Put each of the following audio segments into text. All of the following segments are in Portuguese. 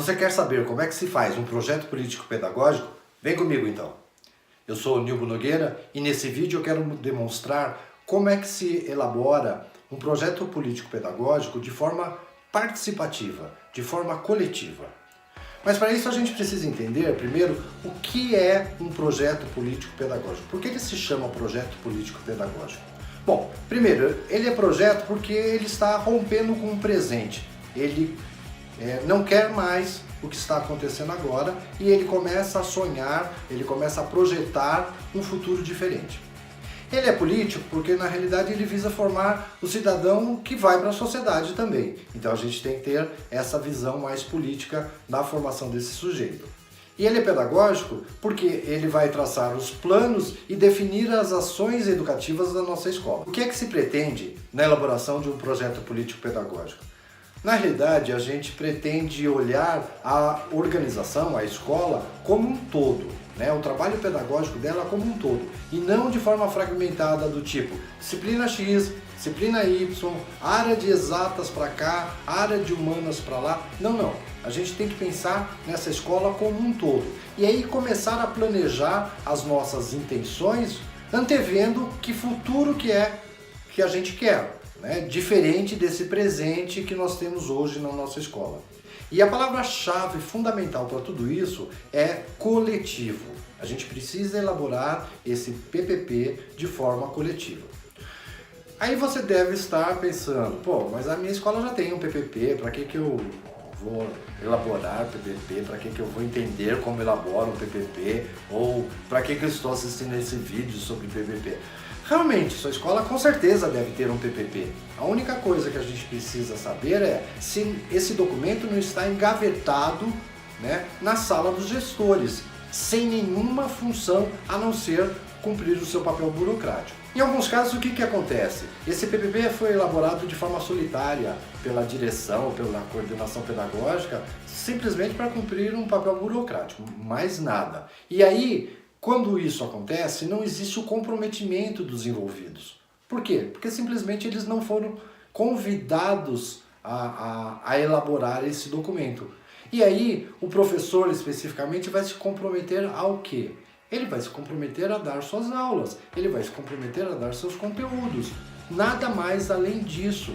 Você quer saber como é que se faz um projeto político-pedagógico? Vem comigo então. Eu sou o Nilbo Nogueira e nesse vídeo eu quero demonstrar como é que se elabora um projeto político-pedagógico de forma participativa, de forma coletiva. Mas para isso a gente precisa entender primeiro o que é um projeto político-pedagógico. Por que ele se chama projeto político-pedagógico? Bom, primeiro, ele é projeto porque ele está rompendo com o presente. Ele não quer mais o que está acontecendo agora e ele começa a sonhar, ele começa a projetar um futuro diferente. Ele é político porque na realidade ele visa formar o cidadão que vai para a sociedade também. Então a gente tem que ter essa visão mais política na formação desse sujeito. E ele é pedagógico porque ele vai traçar os planos e definir as ações educativas da nossa escola. O que é que se pretende na elaboração de um projeto político-pedagógico? Na realidade, a gente pretende olhar a organização, a escola, como um todo, né? O trabalho pedagógico dela como um todo, e não de forma fragmentada do tipo disciplina X, disciplina Y, área de exatas para cá, área de humanas para lá. Não. A gente tem que pensar nessa escola como um todo. E aí começar a planejar as nossas intenções, antevendo que futuro que é que a gente quer. Diferente desse presente que nós temos hoje na nossa escola. E a palavra-chave fundamental para tudo isso é coletivo. A gente precisa elaborar esse PPP de forma coletiva. Aí você deve estar pensando, mas a minha escola já tem um PPP, para que eu vou elaborar PPP, para que eu vou entender como elabora um PPP, ou para que eu estou assistindo esse vídeo sobre PPP? Realmente, sua escola com certeza deve ter um PPP. A única coisa que a gente precisa saber é se esse documento não está engavetado, na sala dos gestores, sem nenhuma função a não ser cumprir o seu papel burocrático. Em alguns casos, o que acontece? Esse PPP foi elaborado de forma solitária pela direção, pela coordenação pedagógica, simplesmente para cumprir um papel burocrático, mais nada. E aí, quando isso acontece, não existe o comprometimento dos envolvidos. Por quê? Porque simplesmente eles não foram convidados a elaborar esse documento. E aí, o professor especificamente vai se comprometer ao quê? Ele vai se comprometer a dar suas aulas, ele vai se comprometer a dar seus conteúdos. Nada mais além disso.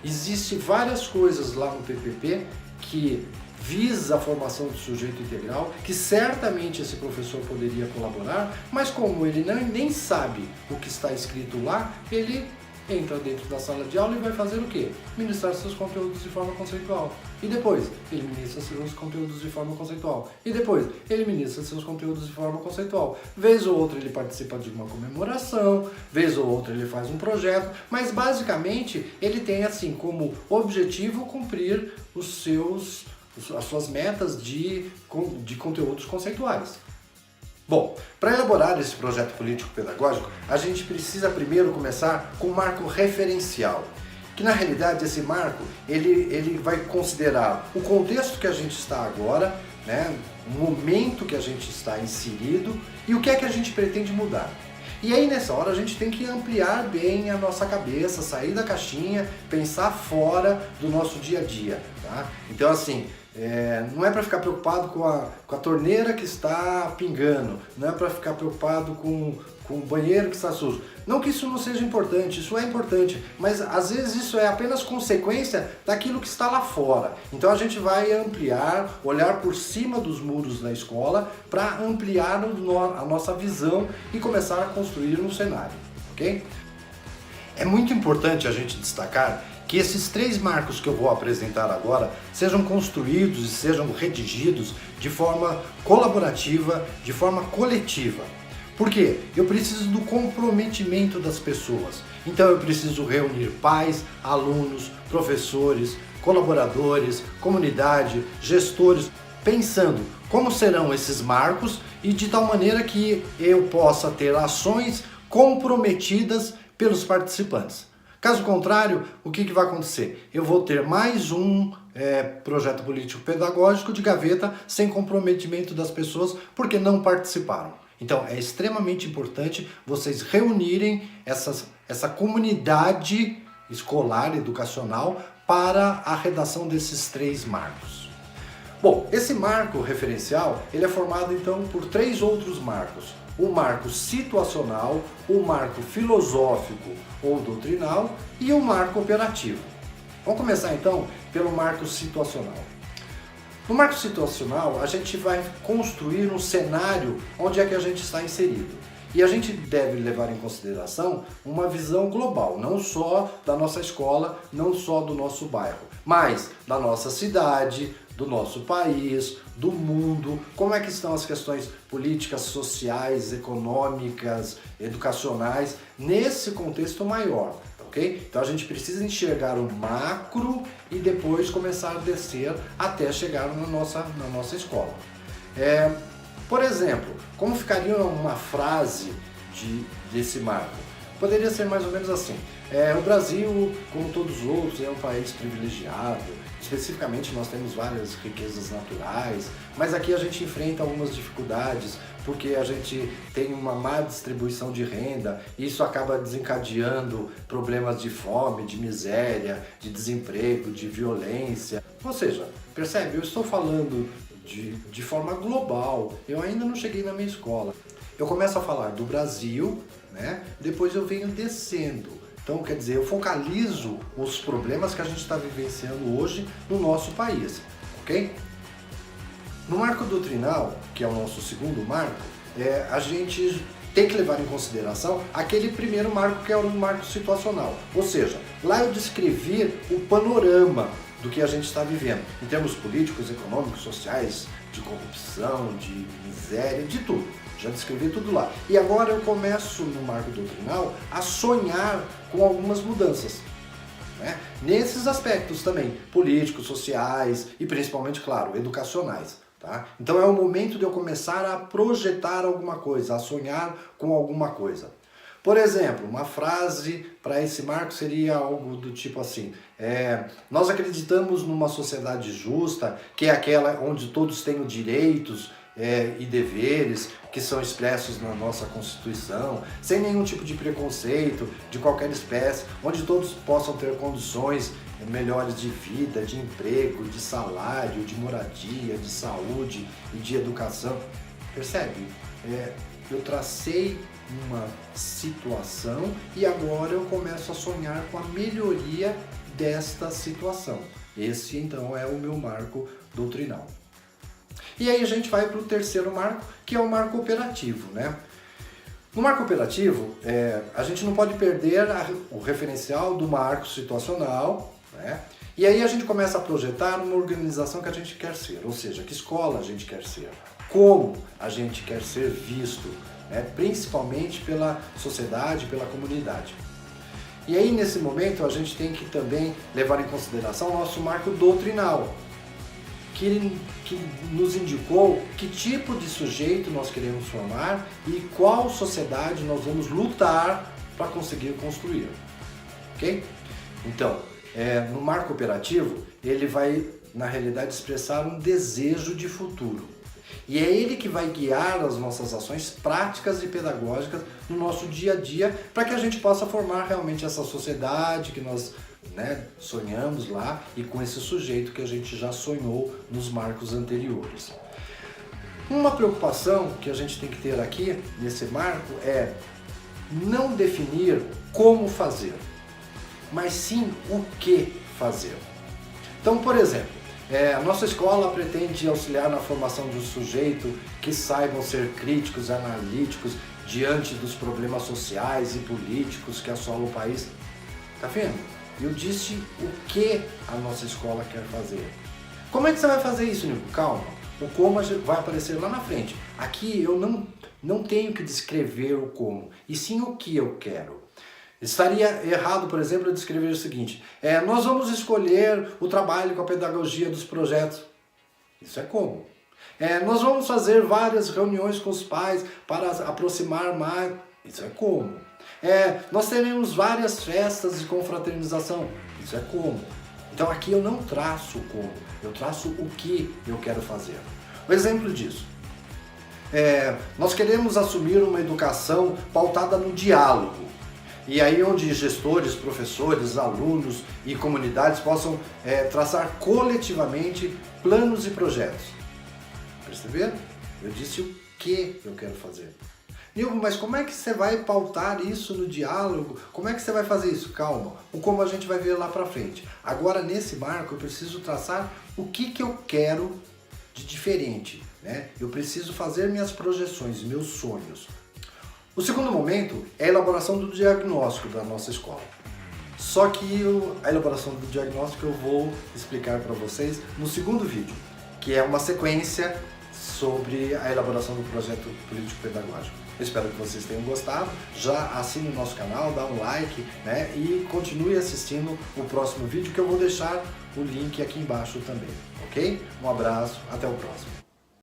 Existem várias coisas lá no PPP que visa a formação do sujeito integral, que certamente esse professor poderia colaborar, mas como ele nem sabe o que está escrito lá, ele entra dentro da sala de aula e vai fazer o quê? Ministrar seus conteúdos de forma conceitual. E depois, ele ministra seus conteúdos de forma conceitual. E depois, ele ministra seus conteúdos de forma conceitual. Vez ou outra ele participa de uma comemoração, vez ou outra ele faz um projeto, mas basicamente ele tem assim como objetivo cumprir as suas metas de conteúdos conceituais. Bom, para elaborar esse projeto político-pedagógico, a gente precisa primeiro começar com um marco referencial, que na realidade esse marco ele vai considerar o contexto que a gente está agora, o momento que a gente está inserido e o que é que a gente pretende mudar. E aí nessa hora a gente tem que ampliar bem a nossa cabeça, sair da caixinha, pensar fora do nosso dia a dia. Tá? Então assim, não é para ficar preocupado com a torneira que está pingando, não é para ficar preocupado com o banheiro que está sujo. Não que isso não seja importante, isso é importante, mas às vezes isso é apenas consequência daquilo que está lá fora. Então a gente vai ampliar, olhar por cima dos muros da escola para ampliar a nossa visão e começar a construir um cenário, ok? É muito importante a gente destacar que esses 3 marcos que eu vou apresentar agora sejam construídos e sejam redigidos de forma colaborativa, de forma coletiva. Por quê? Eu preciso do comprometimento das pessoas. Então eu preciso reunir pais, alunos, professores, colaboradores, comunidade, gestores, pensando como serão esses marcos e de tal maneira que eu possa ter ações comprometidas pelos participantes. Caso contrário, o que vai acontecer? Eu vou ter mais um projeto político-pedagógico de gaveta sem comprometimento das pessoas porque não participaram. Então é extremamente importante vocês reunirem essa comunidade escolar, educacional, para a redação desses 3 marcos. Bom, esse marco referencial, ele é formado então por 3 outros marcos. O marco situacional, o marco filosófico ou doutrinal e o marco operativo. Vamos começar então pelo marco situacional. No marco situacional, a gente vai construir um cenário onde é que a gente está inserido. E a gente deve levar em consideração uma visão global, não só da nossa escola, não só do nosso bairro, mas da nossa cidade, do nosso país, do mundo, como é que estão as questões políticas, sociais, econômicas, educacionais, nesse contexto maior, ok? Então a gente precisa enxergar o macro e depois começar a descer até chegar na nossa escola. Por exemplo, como ficaria uma frase desse marco? Poderia ser mais ou menos assim: o Brasil, como todos os outros, é um país privilegiado, especificamente nós temos várias riquezas naturais, mas aqui a gente enfrenta algumas dificuldades porque a gente tem uma má distribuição de renda e isso acaba desencadeando problemas de fome, de miséria, de desemprego, de violência. Ou seja, percebe? Eu estou falando de forma global, eu ainda não cheguei na minha escola. Eu começo a falar do Brasil, né? Depois eu venho descendo. Então, quer dizer, eu focalizo os problemas que a gente está vivenciando hoje no nosso país, ok? No marco doutrinal, que é o nosso segundo marco, a gente tem que levar em consideração aquele primeiro marco que é o marco situacional. Ou seja, lá eu descrevi o panorama do que a gente está vivendo, em termos políticos, econômicos, sociais, de corrupção, de miséria, de tudo. Já descrevi tudo lá. E agora eu começo no marco doutrinal a sonhar com algumas mudanças, né? Nesses aspectos também, políticos, sociais e principalmente, claro, educacionais. Tá? Então é o momento de eu começar a projetar alguma coisa, a sonhar com alguma coisa. Por exemplo, uma frase para esse marco seria algo do tipo assim: nós acreditamos numa sociedade justa, que é aquela onde todos têm direitos e deveres que são expressos na nossa Constituição, sem nenhum tipo de preconceito, de qualquer espécie, onde todos possam ter condições melhores de vida, de emprego, de salário, de moradia, de saúde e de educação. Percebe? Eu tracei uma situação e agora eu começo a sonhar com a melhoria desta situação. Esse então é o meu marco doutrinal. E aí a gente vai para o terceiro marco, que é o marco operativo, né? No marco operativo, a gente não pode perder o referencial do marco situacional, né? E aí a gente começa a projetar uma organização que a gente quer ser, ou seja, que escola a gente quer ser, como a gente quer ser visto, né? Principalmente pela sociedade, pela comunidade. E aí nesse momento a gente tem que também levar em consideração o nosso marco doutrinal, que nos indicou que tipo de sujeito nós queremos formar e qual sociedade nós vamos lutar para conseguir construir, ok? Então, no marco operativo, ele vai, na realidade, expressar um desejo de futuro. E é ele que vai guiar as nossas ações práticas e pedagógicas no nosso dia a dia para que a gente possa formar realmente essa sociedade que nós sonhamos lá e com esse sujeito que a gente já sonhou nos marcos anteriores. Uma preocupação que a gente tem que ter aqui nesse marco é não definir como fazer, mas sim o que fazer. Então, por exemplo, a nossa escola pretende auxiliar na formação de um sujeito que saibam ser críticos e analíticos diante dos problemas sociais e políticos que assolam o país. Tá vendo? Eu disse o que a nossa escola quer fazer. Como é que você vai fazer isso, Nico? Calma. O como vai aparecer lá na frente. Aqui eu não tenho que descrever o como, e sim o que eu quero. Estaria errado, por exemplo, eu descrever o seguinte: nós vamos escolher o trabalho com a pedagogia dos projetos. Isso é como. Nós vamos fazer várias reuniões com os pais para aproximar mais. Isso é como. Nós teremos várias festas de confraternização. Isso é como. Então aqui eu não traço o como, eu traço o que eu quero fazer. Um exemplo disso. Nós queremos assumir uma educação pautada no diálogo. E aí onde gestores, professores, alunos e comunidades possam traçar coletivamente planos e projetos. Perceberam? Eu disse o que eu quero fazer. Nilton, mas como é que você vai pautar isso no diálogo? Como é que você vai fazer isso? Calma, o como a gente vai ver lá pra frente. Agora, nesse marco, eu preciso traçar o que eu quero de diferente, né? Eu preciso fazer minhas projeções, meus sonhos. O segundo momento é a elaboração do diagnóstico da nossa escola. Só que a elaboração do diagnóstico eu vou explicar para vocês no segundo vídeo, que é uma sequência sobre a elaboração do projeto político-pedagógico. Eu espero que vocês tenham gostado, já assine o nosso canal, dá um like, né, e continue assistindo o próximo vídeo, que eu vou deixar o link aqui embaixo também, ok? Um abraço, até o próximo.